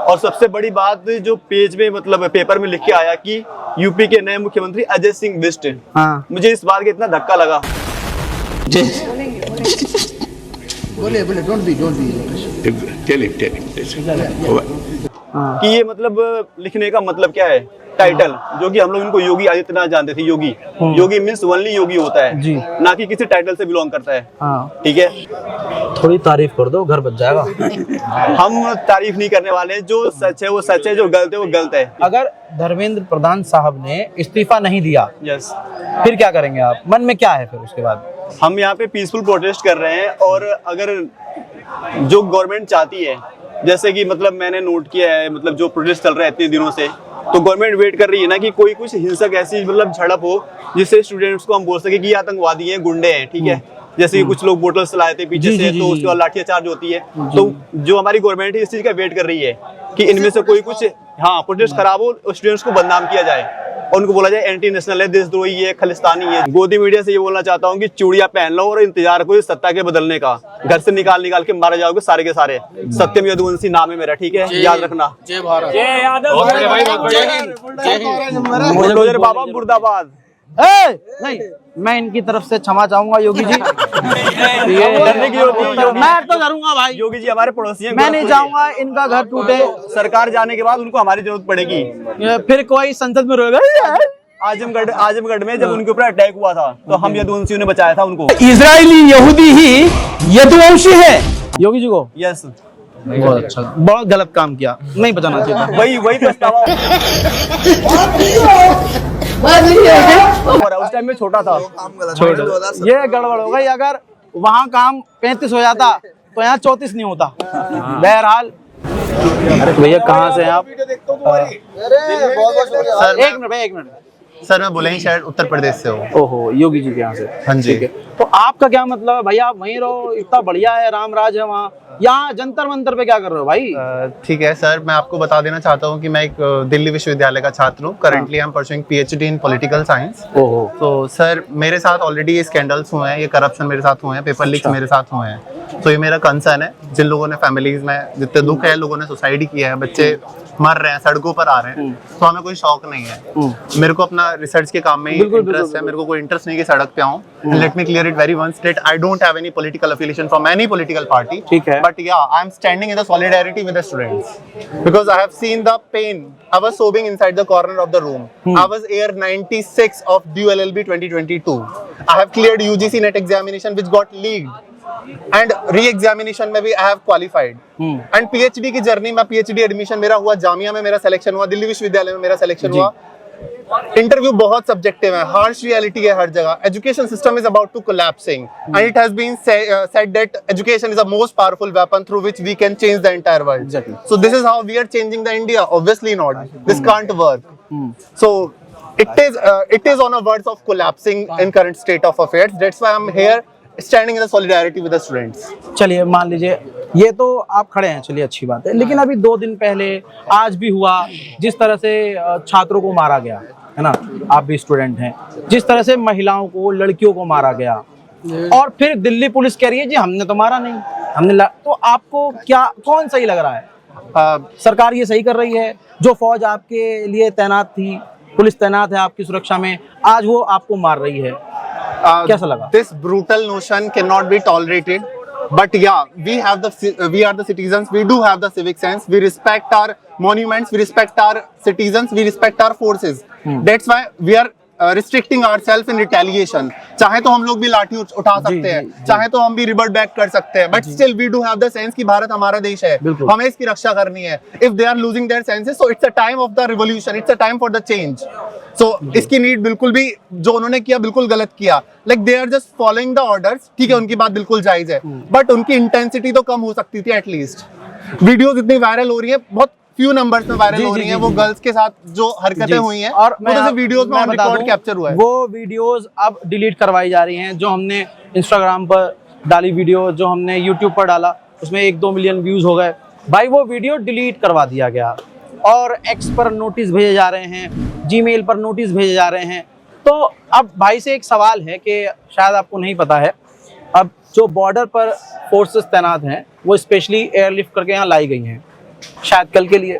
और सबसे बड़ी बात जो पेज में मतलब पेपर में लिख के आया कि यूपी के नए मुख्यमंत्री अजय सिंह बिष्ट, हाँ। मुझे इस बात का इतना धक्का लगा। बोले डोंट बी कि ये मतलब लिखने का मतलब क्या है, टाइटल, जो कि हम लोग इनको योगी आदित्यनाथ जानते थे। योगी, योगी मीन्स ओनली योगी होता है जी, ना कि किसी टाइटल से बिलोंग करता है, हाँ। ठीक है। थोड़ी तारीफ कर दो, घर बच जाएगा। हम तारीफ नहीं करने वाले, जो सच है वो सच है, जो गलत है वो गलत है। अगर धर्मेंद्र प्रधान साहब ने इस्तीफा नहीं दिया, यस, फिर क्या करेंगे आप? मन में क्या है फिर उसके बाद? हम यहाँ पे पीसफुल प्रोटेस्ट कर रहे हैं, और अगर जो गवर्नमेंट चाहती है, जैसे कि मतलब मैंने नोट किया है, मतलब जो प्रोटेस्ट चल रहा है इतने दिनों से, तो गवर्नमेंट वेट कर रही है ना कि कोई कुछ हिंसक ऐसी मतलब झड़प हो जिससे स्टूडेंट्स को हम बोल सके कि ये आतंकवादी हैं, गुंडे हैं, ठीक है। जैसे कि कुछ लोग बोतल चलाए थे पीछे से, तो उसके बाद लाठीचार्ज होती है। तो जो हमारी गवर्नमेंट है इस चीज का वेट कर रही है कि इनमें से कोई कुछ, हाँ, प्रोटेस्ट खराब हो, स्टूडेंट्स को बदनाम किया जाए और उनको बोला जाए एंटी नेशनल है, देशद्रोही है, खालिस्तानी है। गोदी मीडिया से ये बोलना चाहता हूँ कि चूड़ियां पहन लो और इंतजार करो सत्ता के बदलने का। घर से निकाल निकाल के मारे जाओगे सारे के सारे। सत्यम यदुवंशी नाम है मेरा, ठीक है, याद रखना। जय भारत। बुलडोजर बाबा मुर्दाबाद। नहीं, मैं इनकी तरफ से क्षमा चाहूंगा योगी जी। डरने की जरूरत नहीं है। मैं तो डरूंगा भाई, योगी जी हमारे पड़ोसी हैं, मैं नहीं चाहूंगा इनका घर टूटे। सरकार जाने के बाद उनको हमारी जरूरत पड़ेगी। फिर कोई संसद में रोएगा। आजमगढ़ में जब उनके ऊपर अटैक हुआ था तो हम यदुवंशियों ने बचाया था उनको। इजरायली यहूदी ही यदुवंशी है। योगी जी को यस, बहुत अच्छा, बहुत गलत काम किया, नहीं बचाना चाहिए था। वही पछतावा। उस टाइम में छोटा था। ये गड़बड़ हो गई, अगर वहाँ काम 35 हो जाता तो यहाँ 34 नहीं होता। बहरहाल भैया कहाँ से हैं आप? एक मिनट भैया, एक मिनट। सर मैं बुलंदशहर उत्तर प्रदेश से हूँ। ओहो, योगी जी के यहाँ से? हाँ जी। ठीक है, तो आपका क्या मतलब है भैया? आप वहीं रहो, इतना बढ़िया है, राम राज है वहाँ, यहाँ जंतर मंतर पे क्या कर रहे हो भाई? ठीक है सर, मैं आपको बता देना चाहता हूँ कि मैं एक दिल्ली विश्वविद्यालय का छात्र हूँ। Currently I am pursuing PhD in political science. ओहो। तो सर मेरे साथ ऑलरेडी ये स्कैंडल्स हुए हैं, ये करप्शन मेरे साथ हुए हैं, पेपर लीक्स मेरे साथ हुए हैं। तो ये मेरा कंसर्न है। जिन लोगों ने फैमिलीज में जितने दुख है, लोगों ने सुसाइड किया है, बच्चे मर रहे हैं, सड़कों पर आ रहे हैं, तो हमें कोई शौक नहीं है। मेरे को अपना रिसर्च के काम में ही इंटरेस्ट है। मेरे को कोई इंटरेस्ट नहीं कि सड़क पे आऊं। Let me clear it very once that I don't have any political affiliation from any political party. ठीक है, but yeah I am standing in the solidarity with the students because I have seen the pain. I was sobbing inside the corner of the room. I was year 96 of due LLB 2022. I have cleared UGC NET examination which got leaked. And re-examination में भी I have qualified. And PhD की जर्नी में, PhD एडमिशन मेरा हुआ, जामिया में मेरा सिलेक्शन हुआ, दिल्ली विश्वविद्यालय में मेरा सिलेक्शन हुआ। इंटरव्यू बहुत सब्जेक्टिव है, हार्श रियलिटी है हर जगह। Education system is about to collapsing and it has been said that education is the most powerful weapon through which we can change the entire world. Exactly. So this is how we are changing the India. Obviously not. This can't work. So it is on a verge of collapsing in current state of affairs. That's why I'm here standing in the solidarity with the students. चलिए मान लीजिए ये तो आप खड़े हैं, चलिए अच्छी बात है, लेकिन अभी 2 दिन पहले आज भी हुआ, जिस तरह से छात्रों को मारा गया है ना, आप भी स्टूडेंट हैं, जिस तरह से महिलाओं को, लड़कियों को मारा गया, और फिर दिल्ली पुलिस कह रही है जी हमने तो मारा नहीं, हमने तो आपको क्या, कौन सही लग रहा है? सरकार ये सही कर रही है? जो फौज आपके लिए तैनात थी, पुलिस तैनात है आपकी सुरक्षा में, आज वो आपको मार रही है, कैसा लगा? This brutal notion cannot be tolerated. But yeah, we are the citizens. We do have the civic sense. We respect our monuments. We respect our citizens. We respect our forces. That's why we are restricting ourselves in retaliation. चाहे तो हम लोग भी लाठी उठा सकते हैं, चाहे तो हम भी रिबर्ट बैक कर सकते हैं, but still we do have the sense कि भारत हमारा देश है, हमें इसकी रक्षा करनी है. If they are losing their senses, so it's a time of the revolution. It's a time for the change. So इसकी नीड बिल्कुल भी जो उन्होंने किया बिल्कुल गलत किया. Like they are just following the orders. ठीक है, उनकी बात बिल्कुल जायज है, but उनकी इंटेंसिटी तो कम हो सकती थी एटलीस्ट. वीडियोस इतनी वायरल हो रही है, बहुत फ्यू नंबर्स में वायरल हो रही हैं, वो गर्ल्स के साथ जो हरकतें हुई हैं और वो तो वीडियोस में ऑन रिकॉर्ड कैप्चर हुआ है. वो वीडियोस अब डिलीट करवाई जा रही हैं. जो हमने इंस्टाग्राम पर डाली वीडियो, जो हमने यूट्यूब पर डाला, उसमें 1-2 मिलियन व्यूज हो गए भाई, वो वीडियो डिलीट करवा दिया गया और एक्स पर नोटिस भेजे जा रहे हैं, जीमेल पर नोटिस भेजे जा रहे हैं. तो अब भाई से एक सवाल है कि शायद आपको नहीं पता है, अब जो बॉर्डर पर फोर्सेस तैनात हैं वो स्पेशली एयरलिफ्ट करके यहाँ लाई गई हैं, शायद कल के लिए.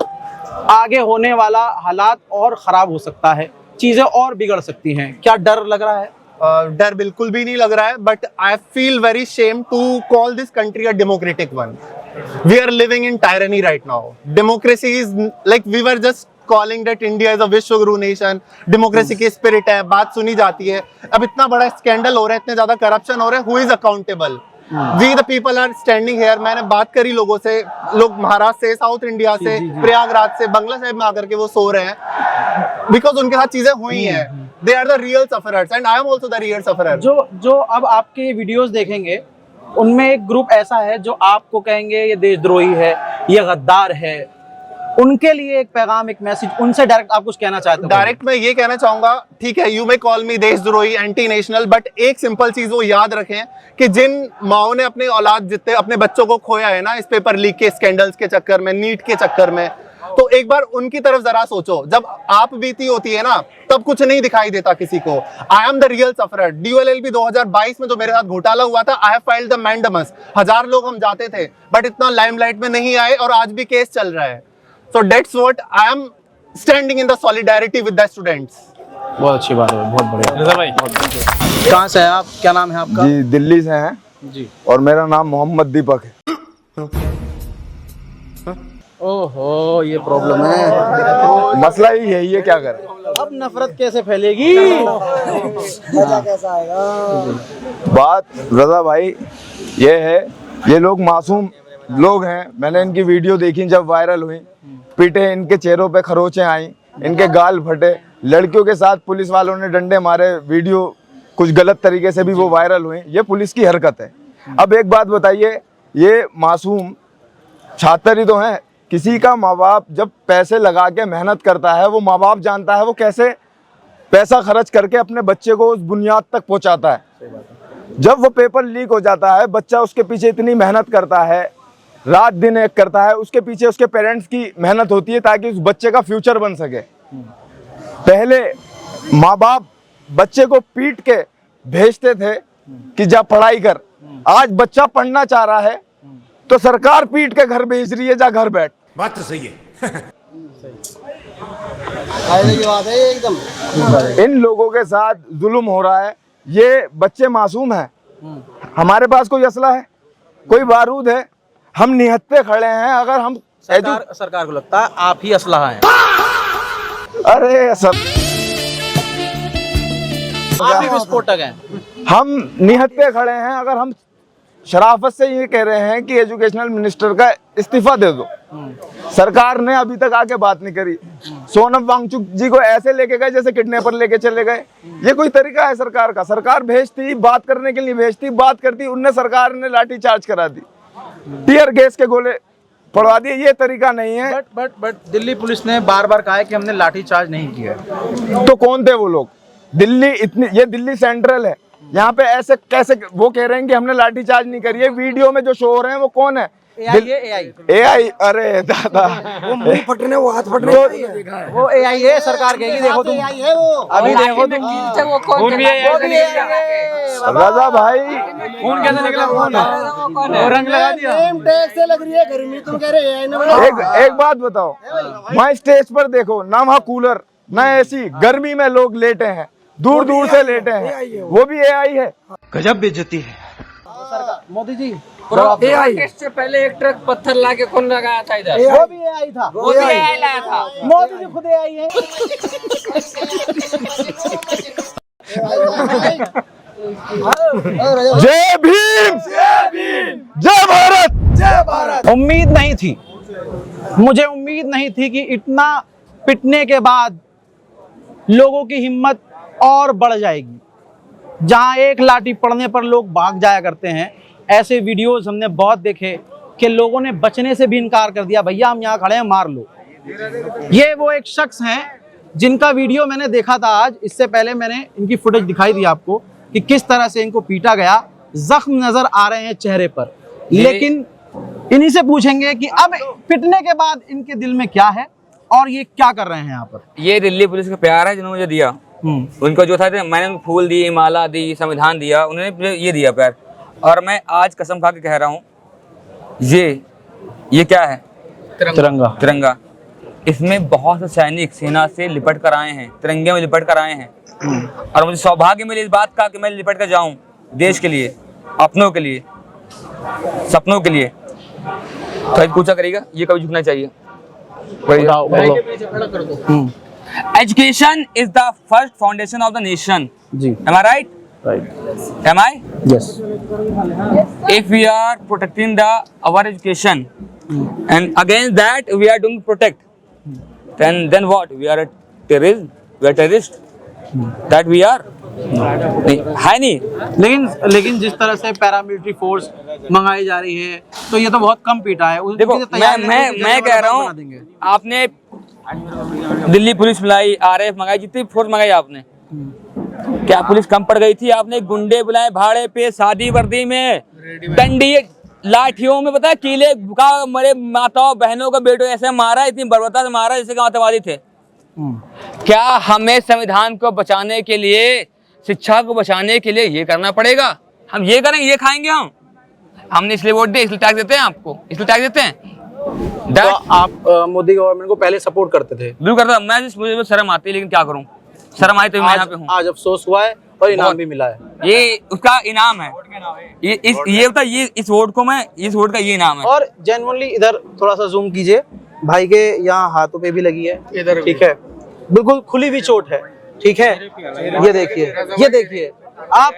आगे होने वाला हालात और ख़राब हो सकता है, चीज़ें और बिगड़ सकती हैं, क्या डर लग रहा है? डर बिल्कुल भी नहीं लग रहा है, but I feel very shame to call this country a democratic one. We are living in tyranny right now. Democracy is like we were just calling that India is a Vishwaguru nation. Democracy की स्पिरिट है, बात सुनी जाती है. अब इतना बड़ा स्कैंडल हो रहा है, इतने ज्यादा करप्शन हो रहा है, who is accountable? We the people are standing here. मैंने बात करी लोगों से, लोग महाराष्ट्र से, साउथ इंडिया से, प्रयागराज से, बंगला साहिब में आकर के वो सो रहे हैं बिकॉज उनके साथ चीजें हुई हैं. They are the real sufferers and I am also the real sufferer. जो अब आपके वीडियोस देखेंगे उनमें एक ग्रुप ऐसा है जो आपको कहेंगे ये देशद्रोही है, ये गद्दार है. उनके लिए एक पैगाम, एक मैसेज, उनसे डायरेक्ट आप कुछ कहना चाहते हो? डायरेक्ट मैं ये कहना चाहूंगा, ठीक है, यू मे कॉल मी देशद्रोही, एंटी नेशनल, बट एक सिंपल चीज वो याद रखें कि जिन माओ ने अपने औलाद, जितने अपने बच्चों को खोया है ना इस पेपर लीक के स्कैंडल्स के चक्कर में, नीट के चक्कर में, तो एक बार उनकी तरफ जरा सोचो. जब आप बीती होती है ना तब कुछ नहीं दिखाई देता किसी को. I am the real sufferer. DULLB 2022 में जो मेरे साथ घोटाला हुआ था, I have filed the mandamus. 1000 लोग हम जाते थे बट इतना लाइमलाइट में नहीं आए और आज भी केस चल रहा है. So that's what I am standing in the solidarity with the students. बहुत अच्छी बात है, बहुत बढ़िया भाई. कहाँ से हैं आप, क्या नाम है आपका? जी दिल्ली से हैं जी. और मेरा नाम मोहम्मद दीपक है. ओहो, ये प्रॉब्लम है. मसला ही यही है, क्या करें. अब नफरत कैसे फैलेगी? बात रजा भाई ये है, ये लोग मासूम लोग हैं. मैंने इनकी वीडियो देखी जब वायरल हुई, पीटे, इनके चेहरों पे खरोचें आई, इनके गाल फटे, लड़कियों के साथ पुलिस वालों ने डंडे मारे, वीडियो कुछ गलत तरीके से भी वो वायरल हुई. ये पुलिस की हरकत है. अब एक बात बताइए, ये मासूम छात्र ही तो हैं. किसी का माँ बाप जब पैसे लगा के मेहनत करता है, वो माँ बाप जानता है वो कैसे पैसा खर्च करके अपने बच्चे को उस बुनियाद तक पहुँचाता है. जब वो पेपर लीक हो जाता है, बच्चा उसके पीछे इतनी मेहनत करता है, रात दिन एक करता है, उसके पीछे उसके पेरेंट्स की मेहनत होती है ताकि उस बच्चे का फ्यूचर बन सके. पहले माँ बाप बच्चे को पीट के भेजते थे कि जा पढ़ाई कर. आज बच्चा पढ़ना चाह रहा है तो सरकार पीट के घर भेज रही है, जा घर बैठ. बात तो सही है. एकदम इन लोगों के साथ जुल्म हो रहा है. ये बच्चे मासूम हैं. हमारे पास कोई असला है, कोई बारूद है, हम निहत्ते खड़े हैं. अगर हम सरकार को लगता है आप ही असलहा हैं. अरे सब आप ही विस्फोटक हैं. हम निहत्ते खड़े हैं. अगर हम शराफत से ये कह रहे हैं कि एजुकेशनल मिनिस्टर का इस्तीफा दे दो, सरकार ने अभी तक आके बात नहीं करी. सोनम वांगचुक जी को ऐसे लेके गए जैसे किडनैपर लेके चले गए. ये कोई तरीका है सरकार का? सरकार भेजती, बात करने के लिए भेजती, बात करती, उनने सरकार ने लाठी चार्ज करा दी, टीयर गैस के गोले पड़वा दिए. ये तरीका नहीं है. बट दिल्ली पुलिस ने बार बार कहा है कि हमने लाठी चार्ज नहीं किया. तो कौन थे वो लोग? दिल्ली इतनी, ये दिल्ली सेंट्रल है, यहाँ पे ऐसे कैसे वो कह रहे हैं कि हमने लाठीचार्ज नहीं करी है? वीडियो में जो शो हो रहे हैं वो कौन है? AI अरे दादा वो मुंह फटने वो हाथ फटने वो AI है, सरकार कहेगी देखो तुम अभी देखो तुम खून भी रजा भाई खून कैसे निकला, खून वो रंग लगा दिया। से लग रही है गर्मी, तुम कह रहे हैं एक बात बताओ, वहाँ स्टेज पर देखो ना वहाँ कूलर ना एसी, गर्मी में लोग लेटे हैं, दूर दूर से लेटे हैं, वो भी AI है। गजब बेइज्जती है। मोदी जी AI से पहले एक ट्रक पत्थर ला के कौन लगाया था इधर? वो भी AI था, वो भी AI लाया था। मोदी जी खुद AI है। जय भीम, जय भारत। उम्मीद नहीं थी, मुझे उम्मीद नहीं थी कि इतना पिटने के बाद लोगों की हिम्मत और बढ़ जाएगी। जहां एक लाठी पड़ने पर लोग भाग जाया करते हैं, ऐसे वीडियोस हमने बहुत देखे कि लोगों ने बचने से भी इनकार कर दिया, भैया हम यहाँ खड़े हैं मार लो। ये वो एक शख्स हैं जिनका वीडियो मैंने देखा था आज, इससे पहले मैंने इनकी फुटेज दिखाई दी आपको कि किस तरह से इनको पीटा गया, जख्म नजर आ रहे हैं चेहरे पर। लेकिन इन्हीं से पूछेंगे कि अब पिटने के बाद इनके दिल में क्या है और ये क्या कर रहे हैं यहाँ पर। ये दिल्ली पुलिस का प्यार है जिन्होंने मुझे दिया। उनको जो था मैंने उनको फूल दी, माला दी, संविधान दिया, उन्होंने मुझे ये दिया प्यार। और मैं आज कसम खा के कह रहा हूँ, ये क्या है? तिरंगा। तिरंगा। इसमें बहुत से सैनिक सेना से लिपट कर आए हैं, तिरंगे में लिपट कर आए हैं। और मुझे सौभाग्य मिले इस बात का कि मैं लिपट कर जाऊं देश के लिए, अपनों के लिए, सपनों के लिए। तो पूछा करेगा ये कभी झुकना चाहिए। Education is the first foundation of the nation. जी, am I right? Am I? Yes. If we are protecting our education and against that we are doing protect, then what? We are a terrorist. We are terrorist. That we are. है नहीं। लेकिन जिस तरह से पैरामिलिट्री फोर्स मंगाई जा रही है तो ये तो बहुत कम पीटा है। देखो मैं कह रहा हूँ, आपने दिल्ली पुलिस बुलाई, RF मंगाई, जितनी फोर्स मंगाई आपने, क्या पुलिस कम पड़ गई थी? आपने गुंडे बुलाए भाड़े पे, शादी वर्दी में, डंडी लाठियों में, पता है कीले का मरे माताओं बहनों का बेटों ऐसे मारा, इतनी बर्बरता से मारा जैसे कि आतंकवादी थे। क्या हमें संविधान को बचाने के लिए, शिक्षा को बचाने के लिए ये करना पड़ेगा? हम ये करेंगे, ये खाएंगे हमने इसलिए वोट दिए, इसलिए टैक्स देते हैं आपको, इसलिए टैक्स देते हैं। तो आप मोदी गवर्नमेंट को पहले सपोर्ट करते थे? बिल्कुल करता। मैं मुझे शर्म आती है, लेकिन क्या करूं, शर्म आई तो मैं यहाँ पे हूँ। आज अफसोस हुआ है और इनाम भी मिला है। ये उसका इनाम है, ये इस वोट का ये इनाम है। और जेन्युइनली इधर थोड़ा सा जूम कीजिए, भाई के यहाँ हाथों पे भी लगी है, ठीक है, बिल्कुल खुली हुई चोट है, ठीक है। ये देखिए आप,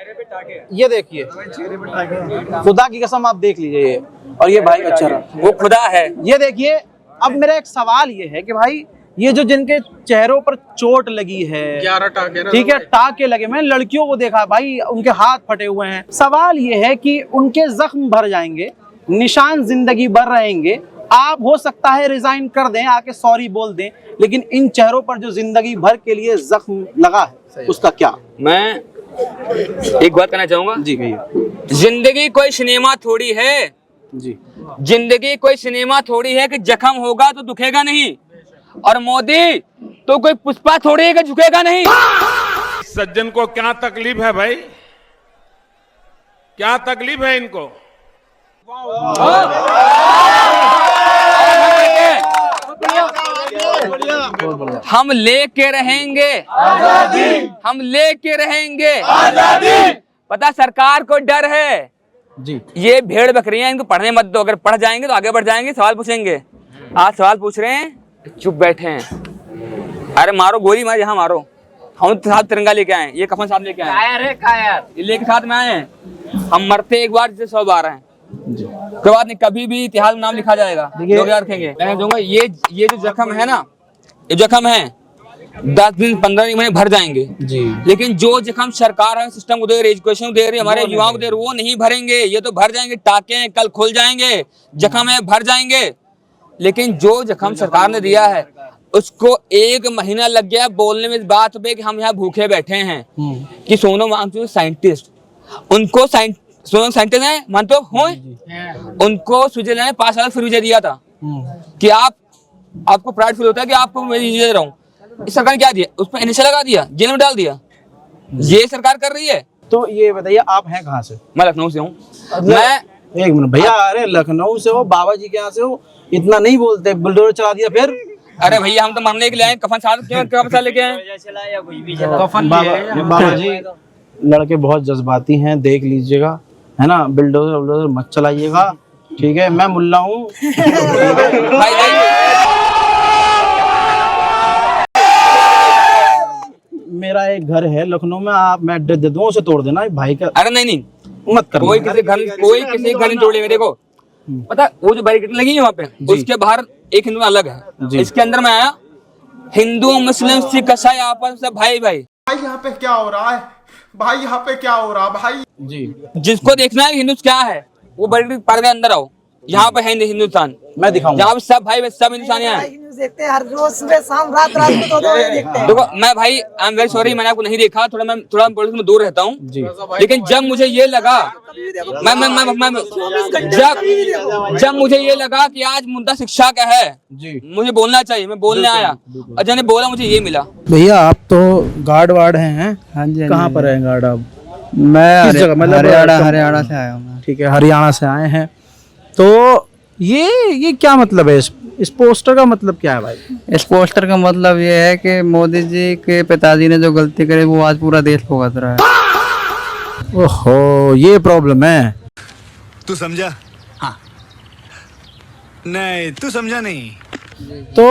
ये देखिए, खुदा की कसम आप देख लीजिए ये, और ये भाई अच्छा रहा, वो खुदा है। ये देखिए। अब मेरा एक सवाल ये है कि भाई ये जो जिनके चेहरों पर चोट लगी है, 11 टाके, ठीक है, टाके लगे, मैंने लड़कियों को देखा भाई, उनके हाथ फटे हुए हैं। सवाल ये है कि उनके जख्म भर जाएंगे, निशान जिंदगी भर रहेंगे। आप हो सकता है रिजाइन कर दें, आके सॉरी बोल दें, लेकिन इन चेहरों पर जो जिंदगी भर के लिए जख्म लगा है उसका क्या? मैं एक बात कहना चाहूंगा जी भैया। जिंदगी कोई सिनेमा थोड़ी है जी, जिंदगी कोई सिनेमा थोड़ी है कि जख्म होगा तो दुखेगा नहीं। और मोदी तो कोई पुष्पा थोड़ी है कि झुकेगा नहीं। सज्जन को क्या तकलीफ है भाई, क्या तकलीफ है इनको? हम लेके रहेंगे, हम लेके रहेंगे। पता सरकार को डर है जी, ये भेड़ बकरियां, इनको पढ़ने मत दो, अगर पढ़ जाएंगे तो आगे बढ़ जाएंगे, सवाल पूछेंगे। आज सवाल पूछ रहे हैं, चुप बैठे हैं। अरे मारो गोली, मारो यहाँ मारो। हम तो साथ तिरंगा लेके आए, ये कफन साथ लेके आए, ये लेके साथ में आए हैं। हम मरते एक बार जैसे 100 बार हैं, कोई बात नहीं, कभी भी इतिहास में नाम लिखा जाएगा, लोग याद रखेंगे। मैं दूंगा ये जो जख्म है ना, ये जख्म है 10 दिन 15 महीने भर जाएंगे जी, लेकिन जो जख्म सरकार है, सिस्टम को दे रही, एजुकेशन दे रही, हमारे युवाओं को दे रही, वो नहीं भरेंगे। ये तो भर जाएंगे, टाके कल खुल जाएंगे, जख्म है भर जाएंगे। लेकिन जो जख्म सरकार ने दिया है उसको 1 महीना लग गया बोलने में इस बात पे कि हम यहाँ भूखे बैठे हैं। कि सोनम वांगचुक साइंटिस्ट, उनको सोनम साइंटिस्ट हैं, मानते हो? उनको स्विट्जरलैंड ने 5 साल फ्री वीजा दिया था कि आपको प्राइड फील होता है कि आपको मैं वीजा दे रहा हूँ। इस सरकार ने क्या दिया? उस पर एनएसए लगा दिया, जेल में डाल दिया। ये सरकार कर रही है। तो ये बताइए आप हैं कहाँ से? मैं लखनऊ से हूँ। मैं एक मिनट भैया, अरे लखनऊ से हो, बाबा जी के यहाँ से हो, इतना नहीं बोलते। बुलडोजर चला दिया फिर? अरे भैया हम तो मामले के लिए आए, कफन साथ क्यों कफन साथ लेके आए? बाबा जी लड़के बहुत जज्बाती हैं, देख लीजिएगा, है ना। बुलडोजर मत चलाइएगा, ठीक है? मैं मुल्ला हूँ। मेरा एक घर है लखनऊ में, आप मैं एड्रेस दे दूँ, उसे तोड़ देना भाई का। अरे नहीं मत कर। कोई किसी घर नहीं तोड़ेगा। देखो पता, वो जो बैरिकेड लगी है वहाँ पे, उसके बाहर एक हिंदू अलग है, इसके अंदर में आया हिंदू मुस्लिम सिख ईसाई आपस में भाई भाई। यहाँ पे क्या हो रहा है भाई? यहाँ पे क्या हो रहा है भाई? जी, जिसको देखना है हिंदू क्या है, वो बैरिकेड पार के अंदर आओ। यहाँ पे है हिंदुस्तान, मैं दिखाऊंगा। जहाँ पे सब भाई सब हिंदुस्तानी हैं। देखते हैं हर रोज सुबह शाम रात रात को दो देखते हैं। देखो मैं भाई आई एम वेरी सॉरी, मैंने आपको नहीं देखा, थोड़ा पॉलिटिक्स में दूर रहता हूँ। लेकिन जब मुझे ये लगा, जब मुझे ये लगा कि आज मुद्दा शिक्षा का है, मुझे बोलना चाहिए, मैं बोलने आया और जब बोला मुझे ये मिला। भैया आप तो गार्ड वार्ड हैं? हाँ जी। कहाँ पर है गार्ड आप? मैं किस जगह? मतलब हरियाणा से आया हूँ। ठीक है, हरियाणा से आए हैं। तो ये क्या मतलब है? इस पोस्टर का मतलब क्या है भाई? इस पोस्टर का मतलब ये है कि मोदी जी के पिताजी ने जो गलती करी वो आज पूरा देश भुगत रहा है। ओहो, ये प्रॉब्लम है। तू समझा? हाँ। नहीं तू समझा नहीं। तो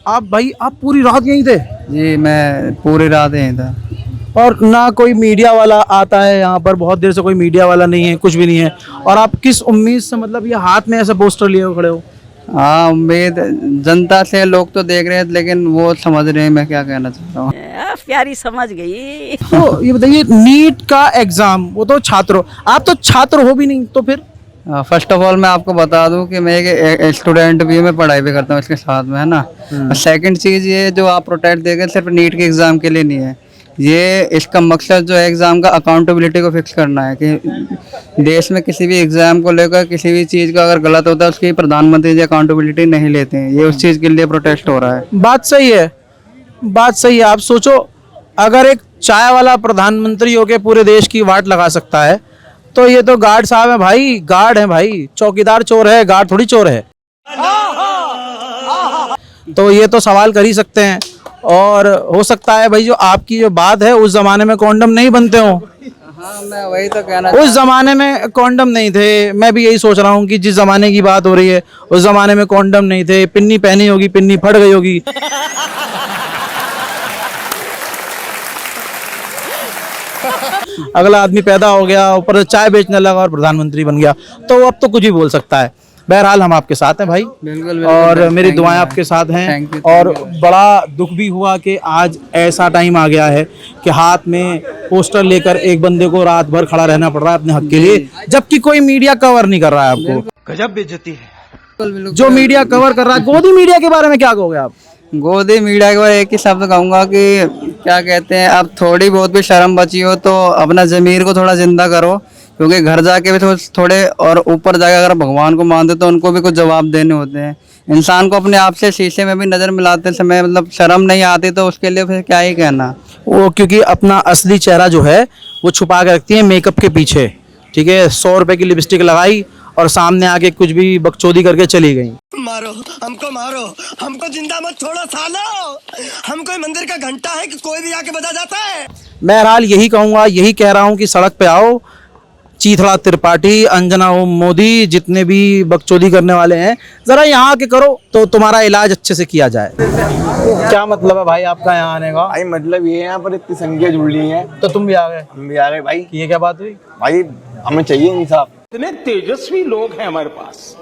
आप पूरी रात यहीं थे? जी मैं पूरी रात यहीं था। और ना कोई मीडिया वाला आता है यहाँ पर? बहुत देर से कोई मीडिया वाला नहीं है, कुछ भी नहीं है। और आप किस उम्मीद से मतलब ये हाथ में ऐसा पोस्टर लिए हुए खड़े हो? हाँ, उम्मीद जनता से, लोग तो देख रहे हैं लेकिन वो समझ रहे हैं मैं क्या कहना चाहता हूँ। प्यारी समझ गई। तो ये बताइए, नीट का एग्जाम, वो तो छात्र हो, आप तो छात्र हो भी नहीं, तो फिर? फर्स्ट ऑफ ऑल मैं आपको बता दूं कि मैं एक स्टूडेंट भी हूँ, मैं पढ़ाई भी करता हूँ इसके साथ में, है ना। सेकंड चीज़ ये जो आप प्रोटेस्ट देंगे सिर्फ नीट के एग्ज़ाम के लिए नहीं है, ये इसका मकसद जो है एग्ज़ाम का अकाउंटेबिलिटी को फिक्स करना है कि देश में किसी भी एग्ज़ाम को लेकर किसी भी चीज़ का अगर गलत होता है उसकी प्रधानमंत्री जी अकाउंटेबिलिटी नहीं लेते हैं। ये उस चीज़ के लिए प्रोटेस्ट हो रहा है। बात सही है, बात सही है। आप सोचो, अगर एक चाय वाला प्रधानमंत्री होके पूरे देश की वाट लगा सकता है, तो ये तो गार्ड साहब है भाई, गार्ड है भाई। चौकीदार चोर है, गार्ड थोड़ी चोर है। तो ये तो सवाल कर ही सकते हैं। और हो सकता है भाई जो आपकी जो बात है, उस जमाने में कॉन्डम नहीं बनते हो। हाँ, मैं वही तो कहना, उस जमाने में कॉन्डम नहीं थे। मैं भी यही सोच रहा हूँ कि जिस जमाने की बात हो रही है, उस जमाने में कॉन्डम नहीं थे। पिन्नी पहनी होगी, पिन्नी फट गई होगी। अगला आदमी पैदा हो गया, ऊपर से चाय बेचने लगा और प्रधानमंत्री बन गया, तो अब तो कुछ भी बोल सकता है। बहरहाल हम आपके साथ हैं भाई, बिल्कुल, और मेरी दुआएं आपके साथ हैं। और बड़ा दुख भी हुआ कि आज ऐसा टाइम आ गया है कि हाथ में पोस्टर लेकर एक बंदे को रात भर खड़ा रहना पड़ रहा है अपने हक के लिए, जबकि कोई मीडिया कवर नहीं कर रहा है आपको। गजब बेइज्जती है। जो मीडिया कवर कर रहा है, गोदी मीडिया के बारे में क्या कहोगे आप? गोदी मीडिया के बारे में एक ही शब्द कहूँगा कि क्या कहते हैं, अब थोड़ी बहुत भी शर्म बची हो तो अपना ज़मीर को थोड़ा जिंदा करो, क्योंकि घर जाके भी थोड़े और ऊपर जाके अगर भगवान को मानते तो उनको भी कुछ जवाब देने होते हैं। इंसान को अपने आप से शीशे में भी नज़र मिलाते समय मतलब शर्म नहीं आती तो उसके लिए फिर क्या ही कहना। वो क्योंकि अपना असली चेहरा जो है वो छुपा के रखती है मेकअप के पीछे, ठीक है। 100 रुपए की लिपस्टिक लगाई और सामने आके कुछ भी बकचोदी करके चली गई। मारो हमको जिंदा मत छोड़ो सालो। हम कोई मंदिर का घंटा है कि कोई भी आके बजा जाता है। बहरहाल यही कहूँगा, यही कह रहा हूँ कि सड़क पे आओ, चीथड़ा त्रिपाठी, अंजना ओम मोदी, जितने भी बकचोदी करने वाले हैं, जरा यहाँ के करो तो तुम्हारा इलाज अच्छे से किया जाए। क्या मतलब है भाई आपका यहाँ आने का? भाई मतलब ये यहाँ पर इतनी संख्या जुड़ रही है तो तुम भी आ गए? हम भी आ गए भाई। ये क्या बात हुई भाई हमें चाहिए इंसाफ। कितने तेजस्वी लोग हैं हमारे पास,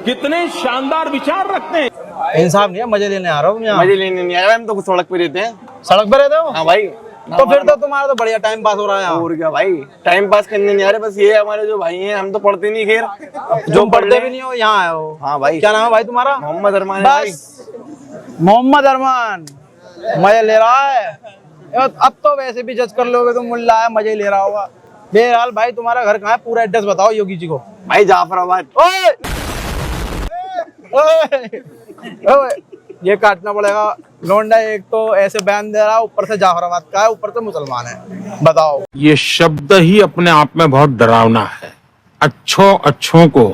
कितने शानदार विचार रखते हैं। इंसाफ नहीं है, मजे लेने आ रहा हूँ यहाँ। मजे लेने नहीं आ रहा, हम तो सड़क पे रहते हैं। सड़क पे रहते हो? हाँ भाई। तो फिर तो तुम्हारा तो बढ़िया टाइम पास हो रहा है। और क्या भाई, टाइम पास करने नहीं आ रहे, बस ये हमारे जो भाई हैं, हम तो पढ़ते नहीं। खैर जो पढ़ते भी नहीं हो, यहाँ आए हो। हाँ भाई। क्या नाम है भाई तुम्हारा? मोहम्मद अरमान। बस मोहम्मद अरमान मजे ले रहा है। अब तो वैसे भी जज कर लोगे तो मुल्ला है, मजे ले रहा होगा। बहरहाल भाई तुम्हारा घर कहाँ है, पूरा एड्रेस बताओ योगी जी को। भाई जाफराबाद। ओए! ओए! ओए! ये काटना पड़ेगा लौंडा, एक तो ऐसे बयान दे रहा है, ऊपर से जाफराबाद का है, ऊपर से मुसलमान है, बताओ। ये शब्द ही अपने आप में बहुत डरावना है, अच्छों को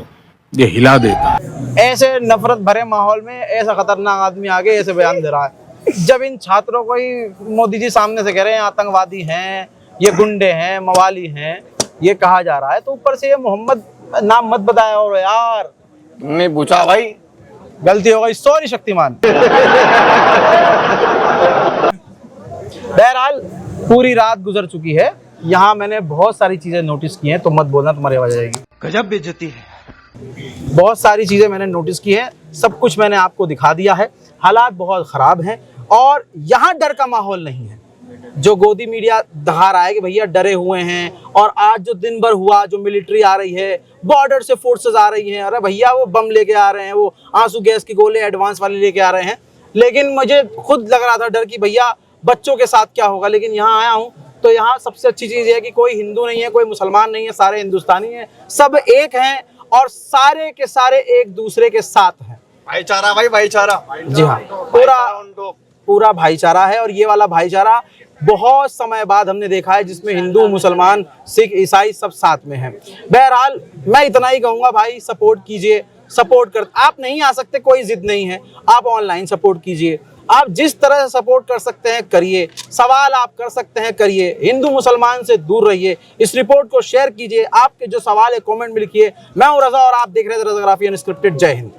ये हिला देता है। ऐसे नफरत भरे माहौल में ऐसा खतरनाक आदमी आगे ऐसे बयान दे रहा है, जब इन छात्रों को ही मोदी जी सामने से कह रहे हैं आतंकवादी हैं, ये गुंडे हैं, मवाली हैं, ये कहा जा रहा है, तो ऊपर से ये मोहम्मद नाम मत बताया और यार। नहीं पूछा भाई, गलती हो गई, सॉरी शक्तिमान। बहरहाल पूरी रात गुजर चुकी है, यहाँ मैंने बहुत सारी चीजें नोटिस की हैं, तो मत बोलना तुम्हारी आवाज आएगी। गजब बेइज्जती है। बहुत सारी चीजें मैंने नोटिस की है, सब कुछ मैंने आपको दिखा दिया है। हालात बहुत खराब हैं और यहाँ डर का माहौल नहीं है। जो गोदी मीडिया दिखा रहा है कि भैया डरे हुए हैं, और आज जो दिन भर हुआ, जो मिलिट्री आ रही है, बॉर्डर से फोर्सेस आ रही हैं, अरे भैया वो बम लेके आ रहे हैं, वो आंसू गैस की गोले एडवांस वाले लेके आ रहे हैं, लेकिन मुझे खुद लग रहा था डर कि भैया बच्चों के साथ क्या होगा। लेकिन यहाँ आया हूँ तो यहाँ सबसे अच्छी चीज़ है कि कोई हिंदू नहीं है, कोई मुसलमान नहीं है, सारे हिंदुस्तानी हैं, सब एक हैं और सारे के सारे एक दूसरे के साथ हैं। भाईचारा भाई, भाईचारा। जी हाँ, पूरा भाईचारा है, और ये वाला भाईचारा बहुत समय बाद हमने देखा है, जिसमें हिंदू, मुसलमान, सिख, ईसाई सब साथ में हैं। बहरहाल मैं इतना ही कहूँगा भाई, सपोर्ट कीजिए, सपोर्ट कर, आप नहीं आ सकते, कोई जिद नहीं है, आप ऑनलाइन सपोर्ट कीजिए, आप जिस तरह से सपोर्ट कर सकते हैं करिए, सवाल आप कर सकते हैं करिए, हिंदू मुसलमान से दूर रहिए, इस रिपोर्ट को शेयर कीजिए, आपके जो सवाल है कमेंट में लिखिए। मैं हूं रजा और आप देख रहे थे रजाग्राफी अनस्क्रिप्टेड। जय हिंद।